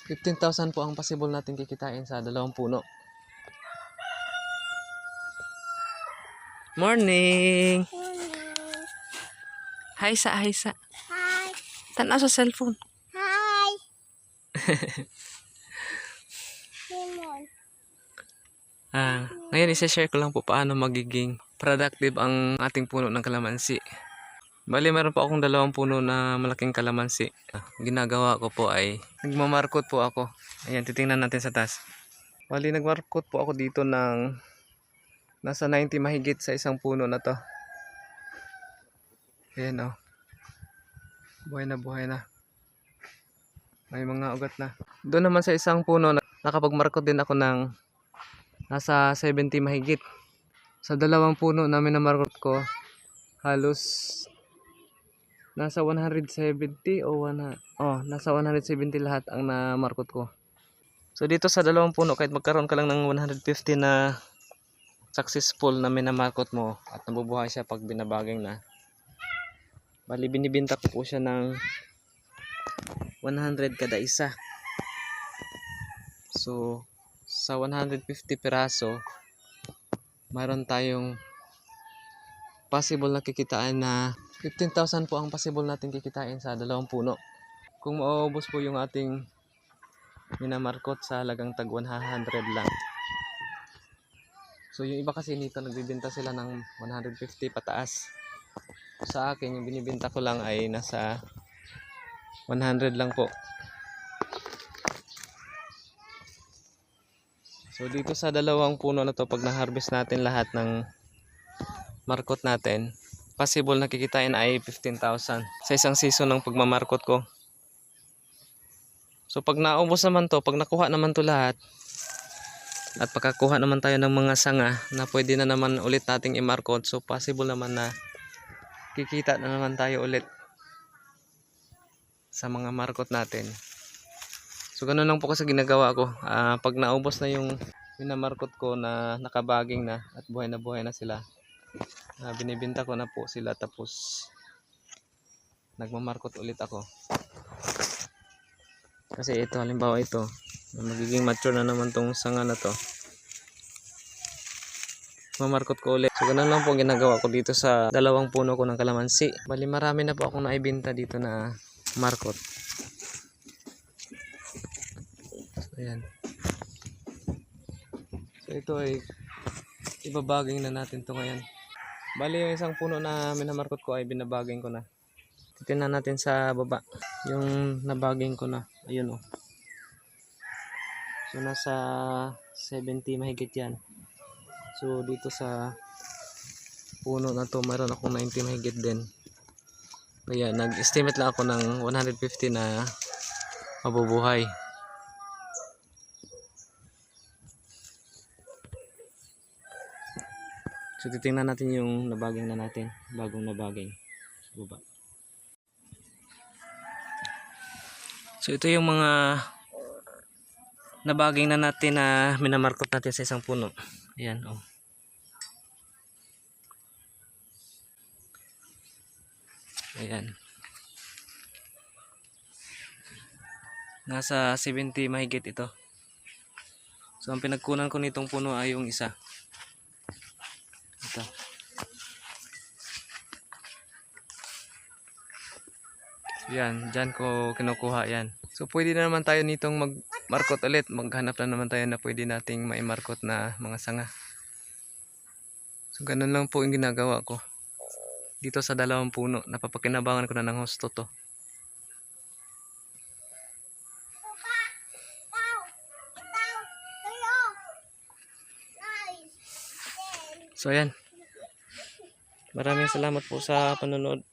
15,000 po ang possible natin kikitain sa dalawang puno. Morning! Hi sa. Hi. Tanaw sa cellphone. Hi. Lemon. Ngayon isa-share ko lang po paano magiging productive ang ating puno ng kalamansi. Bali meron po akong dalawang puno na malaking kalamansi. Ginagawa ko po ay nagmamarkot po ako. Ayan, titingnan natin sa taas. Bali nagmarkot po ako dito ng nasa 90 mahigit sa isang puno na to. Ayan o. Buhay na. May mga ugat na. Doon naman sa isang puno, nakapagmarkot din ako ng nasa 70 mahigit. Sa dalawang puno na minamarkot ko, halos nasa 170 o nasa 170 lahat ang namarkot ko. So dito sa dalawang puno, kahit magkaroon ka lang ng 150 na successful na minamarkot mo at nabubuhay siya pag binabaging na. Bali binibenta ko po siya ng 100 kada isa. So sa 150 piraso, mayroon tayong possible na kikitain na 15,000 po ang possible natin kikitain sa dalawang puno. Kung maubos po yung ating minamarkot sa halagang tag 100 lang. So yung iba kasi nito nagbibenta sila ng 150 pataas. Sa akin yung binibenta ko lang ay nasa 100 lang po. So dito sa dalawang puno na to, pag na-harvest natin lahat ng markot natin, possible na kikitain ay 15,000 sa isang season ng pagmamarkot ko. So pag naubos naman to, pag nakuha naman to lahat, at pagkakuha naman tayo ng mga sanga na pwede na naman ulit nating i-markot, so possible naman na kikita na naman tayo ulit sa mga markot natin. So ganun lang po kasi ginagawa ko. Pag naubos na yung minamarkot ko na nakabaging na at buhay na sila, binibenta ko na po sila, tapos nagmamarkot ulit ako. Kasi ito, halimbawa ito, magiging mature na naman tong sanga na to, mamarkot ko ulit. So ganun lang po ginagawa ko dito sa dalawang puno ko ng kalamansi. Bali marami na po akong naibenta dito na markot. So ayan. So ito ay ibabaging na natin to ngayon. Bali yung isang puno na minamarkot ko ay binabaging ko na. Titingnan natin sa baba yung nabaging ko na. Ayun o. So nasa 70 mahigit yan. So dito sa puno na to, mayroon akong 90 mahigit din. Kaya nag-estimate lang ako ng 150 na mabubuhay. So titingnan natin yung nabaging na natin, bagong nabaging sa baba. So ito yung mga nabaging na natin na minamarkot natin sa isang puno. Ayan o. Ayan. Nasa 70 mahigit ito. So ang pinagkunan ko nitong puno ay yung isa. Ito. Yan, dyan ko kinukuha yan. So pwede na naman tayo nitong magmarkot ulit. Maghanap na naman tayo na pwede nating maimarkot na mga sanga. So ganun lang po yung ginagawa ko dito sa dalawang puno. Napapakinabangan ko na ng husto to. So ayan. Maraming salamat po sa panonood.